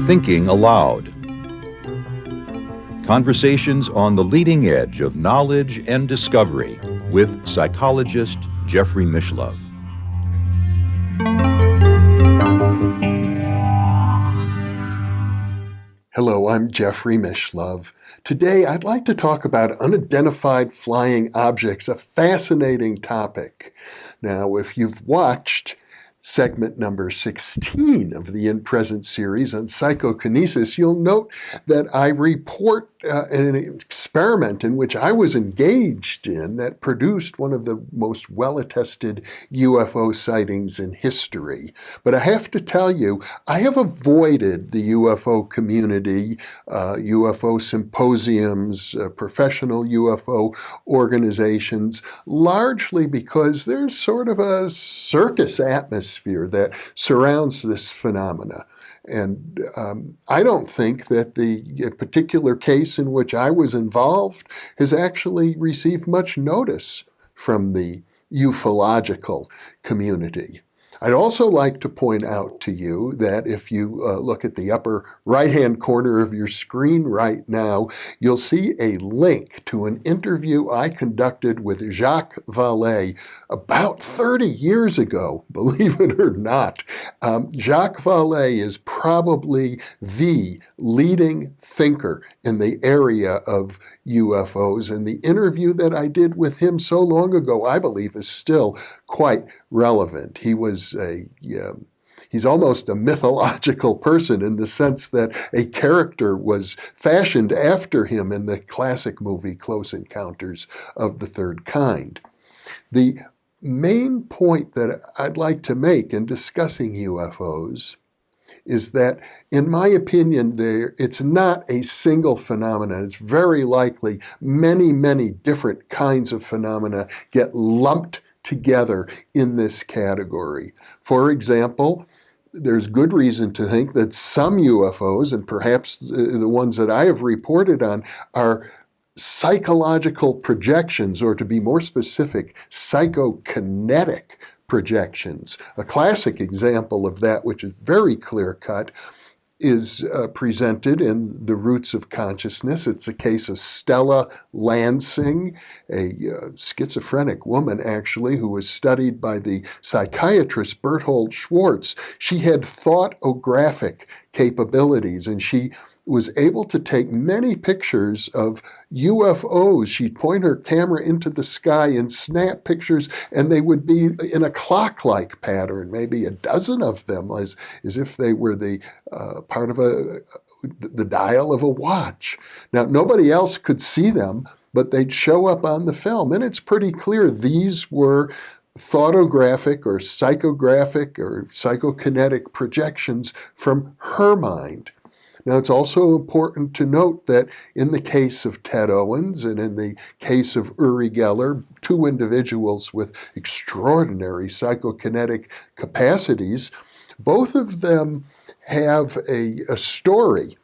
Thinking Aloud. Conversations on the leading edge of knowledge and discovery with psychologist Jeffrey Mishlove. Hello, I'm Jeffrey Mishlove. Today I'd like to talk about unidentified flying objects, a fascinating topic. Now, if you've watched segment number 16 of the InPresence series on psychokinesis, you'll note that I report an experiment in which I was engaged in that produced one of the most well-attested UFO sightings in history. But I have to tell you, I have avoided the UFO community, UFO symposiums, professional UFO organizations, largely because there's sort of a circus atmosphere that surrounds this phenomena. And I don't think that the particular case in which I was involved has actually received much notice from the ufological community. I'd also like to point out to you that if you look at the upper right-hand corner of your screen right now, you'll see a link to an interview I conducted with Jacques Vallée about 30 years ago, believe it or not. Jacques Vallée is probably the leading thinker in the area of UFOs, and the interview that I did with him so long ago, I believe, is still quite relevant. He's almost a mythological person in the sense that a character was fashioned after him in the classic movie Close Encounters of the Third Kind. The main point that I'd like to make in discussing UFOs is that, in my opinion, it's not a single phenomenon. It's very likely many, many different kinds of phenomena get lumped together in this category. For example, there's good reason to think that some UFOs, and perhaps the ones that I have reported on, are psychological projections, or to be more specific, psychokinetic projections. A classic example of that, which is very clear-cut, is presented in The Roots of Consciousness. It's a case of Stella Lansing, a schizophrenic woman, actually, who was studied by the psychiatrist Berthold Schwartz. She had thoughtographic capabilities, and she was able to take many pictures of UFOs. She'd point her camera into the sky and snap pictures, and they would be in a clock-like pattern, maybe a dozen of them, as if they were the part of the dial of a watch. Now, nobody else could see them, but they'd show up on the film, and it's pretty clear these were thoughtographic or psychographic or psychokinetic projections from her mind. Now, it's also important to note that in the case of Ted Owens and in the case of Uri Geller, two individuals with extraordinary psychokinetic capacities, both of them have a story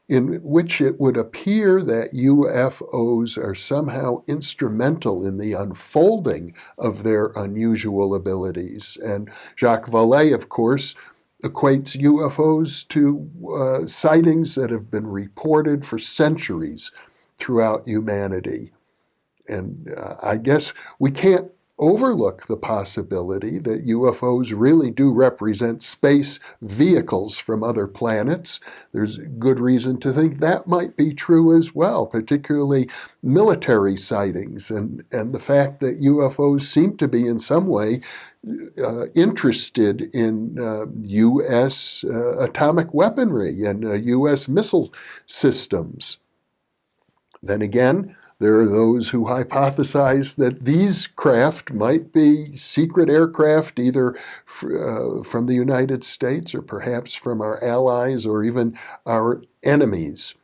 in which it would appear that UFOs are somehow instrumental in the unfolding of their unusual abilities. And Jacques Vallée, of course, equates UFOs to sightings that have been reported for centuries throughout humanity. And I guess we can't overlook the possibility that UFOs really do represent space vehicles from other planets. There's good reason to think that might be true as well, particularly military sightings and the fact that UFOs seem to be in some way interested in U.S. Atomic weaponry and U.S. missile systems. Then again, there are those who hypothesize that these craft might be secret aircraft, either from the United States or perhaps from our allies or even our enemies.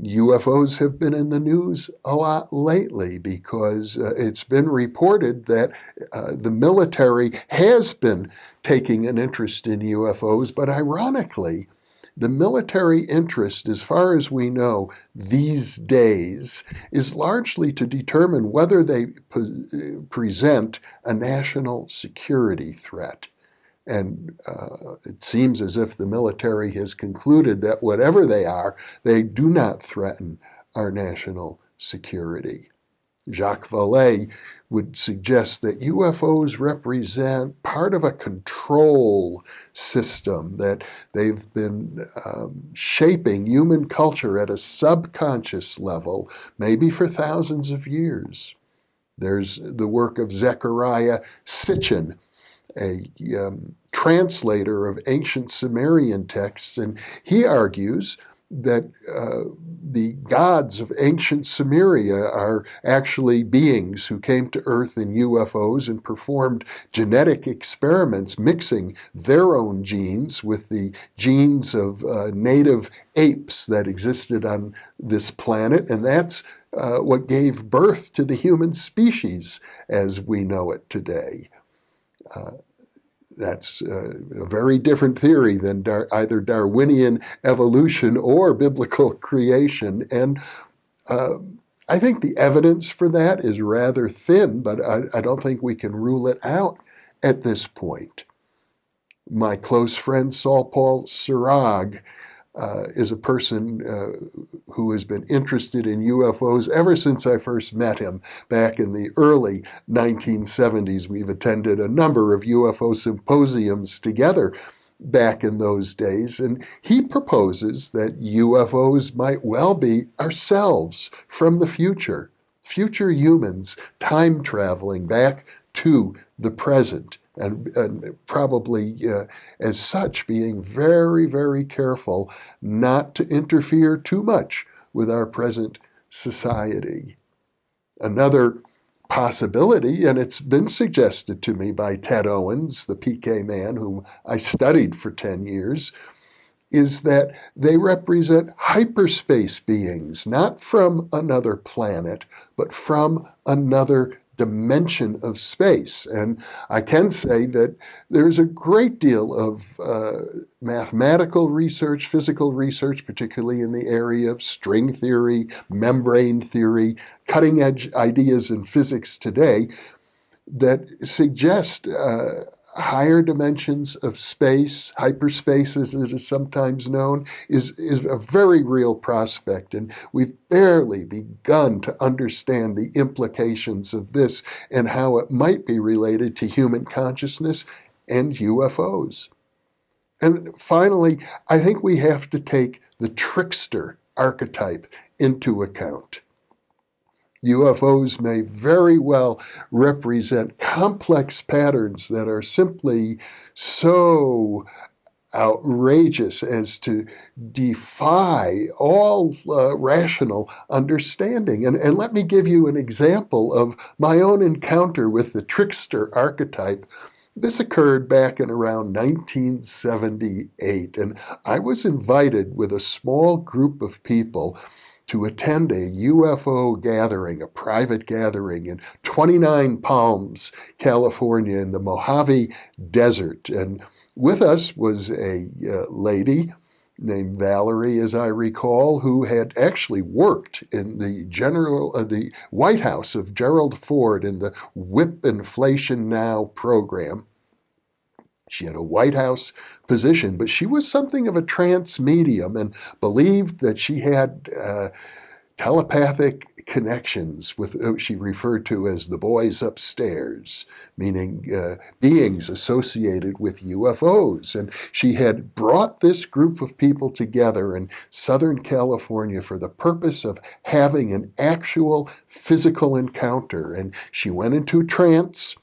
UFOs have been in the news a lot lately because it's been reported that the military has been taking an interest in UFOs, but ironically, The military interest, as far as we know these days, is largely to determine whether they present a national security threat. And it seems as if the military has concluded that whatever they are, they do not threaten our national security. Jacques Vallée would suggest that UFOs represent part of a control system, that they've been shaping human culture at a subconscious level, maybe for thousands of years. There's the work of Zecharia Sitchin, a translator of ancient Sumerian texts, and he argues that the gods of ancient Sumeria are actually beings who came to Earth in UFOs and performed genetic experiments mixing their own genes with the genes of native apes that existed on this planet, and that's what gave birth to the human species as we know it today. That's a very different theory than either Darwinian evolution or biblical creation. And I think the evidence for that is rather thin, but I don't think we can rule it out at this point. My close friend Saul Paul Sirag is a person who has been interested in UFOs ever since I first met him back in the early 1970s. We've attended a number of UFO symposiums together back in those days, and he proposes that UFOs might well be ourselves from the future humans time traveling back to the present. And probably as such being very, very careful not to interfere too much with our present society. Another possibility, and it's been suggested to me by Ted Owens, the PK man whom I studied for 10 years, is that they represent hyperspace beings, not from another planet, but from another dimension of space. And I can say that there's a great deal of mathematical research, physical research, particularly in the area of string theory, membrane theory, cutting edge ideas in physics today that suggest higher dimensions of space, hyperspace as it is sometimes known, is a very real prospect. And we've barely begun to understand the implications of this and how it might be related to human consciousness and UFOs. And finally, I think we have to take the trickster archetype into account. UFOs may very well represent complex patterns that are simply so outrageous as to defy all rational understanding. And let me give you an example of my own encounter with the trickster archetype. This occurred back in around 1978, and I was invited with a small group of people to attend a UFO gathering, a private gathering in 29 Palms, California, in the Mojave Desert. And with us was a lady named Valerie, as I recall, who had actually worked in the White House of Gerald Ford in the Whip Inflation Now program. She had a White House position, but she was something of a trance medium and believed that she had telepathic connections with what she referred to as the boys upstairs, meaning beings associated with UFOs. And she had brought this group of people together in Southern California for the purpose of having an actual physical encounter. And she went into trance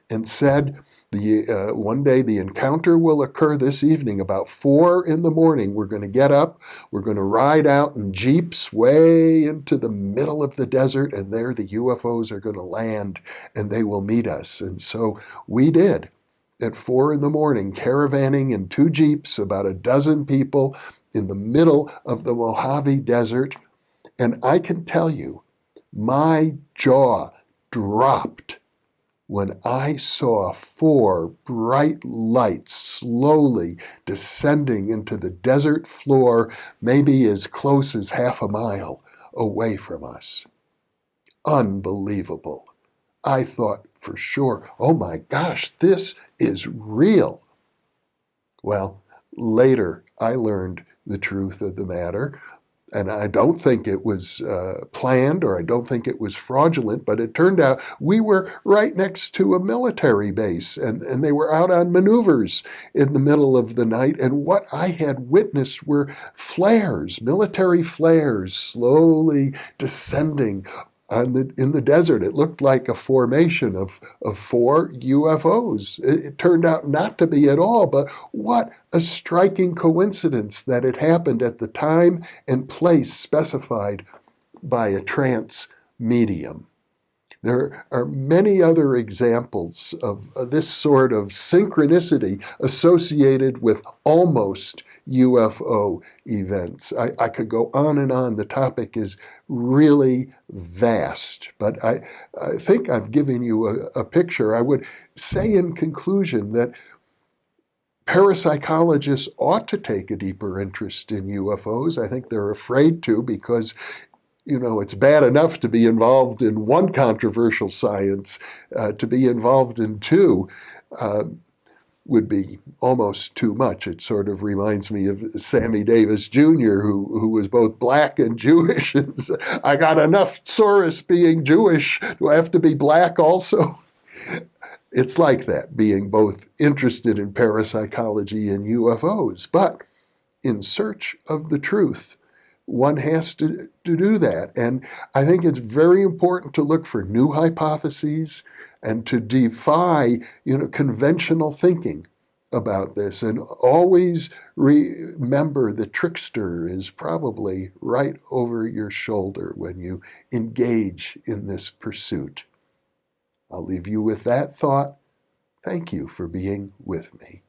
and said, one day the encounter will occur this evening about 4 in the morning. We're going to get up, we're going to ride out in jeeps way into the middle of the desert, and there the UFOs are going to land and they will meet us. And so we did. At 4 in the morning, caravanning in 2 jeeps, about a dozen people in the middle of the Mojave Desert. And I can tell you, my jaw dropped when I saw 4 bright lights slowly descending into the desert floor, maybe as close as half a mile away from us. Unbelievable. I thought for sure, oh my gosh, this is real. Well, later I learned the truth of the matter. And I don't think it was planned, or I don't think it was fraudulent, but it turned out we were right next to a military base, and they were out on maneuvers in the middle of the night. And what I had witnessed were flares, military flares, slowly descending in the desert. It looked like a formation of 4 UFOs. It turned out not to be at all, but what a striking coincidence that it happened at the time and place specified by a trance medium. There are many other examples of this sort of synchronicity associated with almost UFO events. I could go on and on. The topic is really vast, but I think I've given you a picture. I would say in conclusion that parapsychologists ought to take a deeper interest in UFOs. I think they're afraid to, because it's bad enough to be involved in one controversial science. To be involved in 2 would be almost too much. It sort of reminds me of Sammy Davis Jr., who was both black and Jewish. And I got enough Soros being Jewish. Do I have to be black also? It's like that, being both interested in parapsychology and UFOs. But in search of the truth, one has to do that. And I think it's very important to look for new hypotheses and to defy, conventional thinking about this. And always remember the trickster is probably right over your shoulder when you engage in this pursuit. I'll leave you with that thought. Thank you for being with me.